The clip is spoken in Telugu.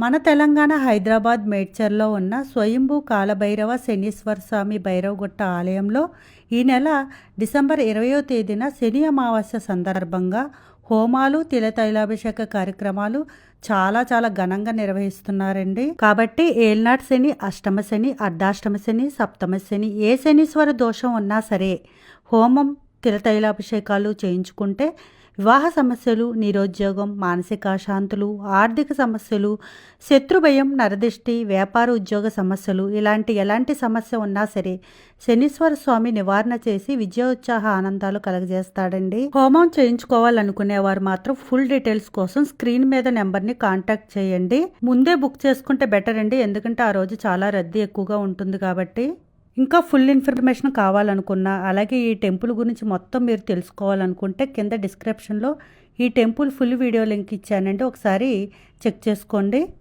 మన తెలంగాణ హైదరాబాద్ మేడ్చర్లో ఉన్న స్వయంభూ కాలభైరవ శనీశ్వర స్వామి భైరవగుట్ట ఆలయంలో ఈ నెల డిసెంబర్ 20వ తేదీన శని అమావాస్య సందర్భంగా హోమాలు తిలతైలాభిషేక కార్యక్రమాలు చాలా ఘనంగా నిర్వహిస్తున్నారండి. కాబట్టి ఏల్నాటి శని, అష్టమ శని, అర్ధాష్టమ శని, సప్తమ శని ఏ శనీశ్వర దోషం ఉన్నా సరే హోమం తిలతైలాభిషేకాలు చేయించుకుంటే వివాహ సమస్యలు, నిరుద్యోగం, మానసిక అశాంతులు, ఆర్థిక సమస్యలు, శత్రుభయం, నరదిష్టి, వ్యాపార ఉద్యోగ సమస్యలు ఎలాంటి సమస్య ఉన్నా సరే శనీశ్వర స్వామి నివారణ చేసి విజయోత్సాహ ఆనందాలు కలగజేస్తాడండి. హోమం చేయించుకోవాలనుకునేవారు మాత్రం ఫుల్ డీటెయిల్స్ కోసం స్క్రీన్ మీద నెంబర్ని కాంటాక్ట్ చేయండి. ముందే బుక్ చేసుకుంటే బెటర్ అండి, ఎందుకంటే ఆ రోజు చాలా రద్దీ ఎక్కువగా ఉంటుంది కాబట్టి. ఇంకా ఫుల్ ఇన్ఫర్మేషన్ కావాలనుకున్నా, అలాగే ఈ టెంపుల్ గురించి మొత్తం మీరు తెలుసుకోవాలనుకుంటే కింద డిస్క్రిప్షన్లో ఈ టెంపుల్ ఫుల్ వీడియో లింక్ ఇచ్చానండి, ఒకసారి చెక్ చేసుకోండి.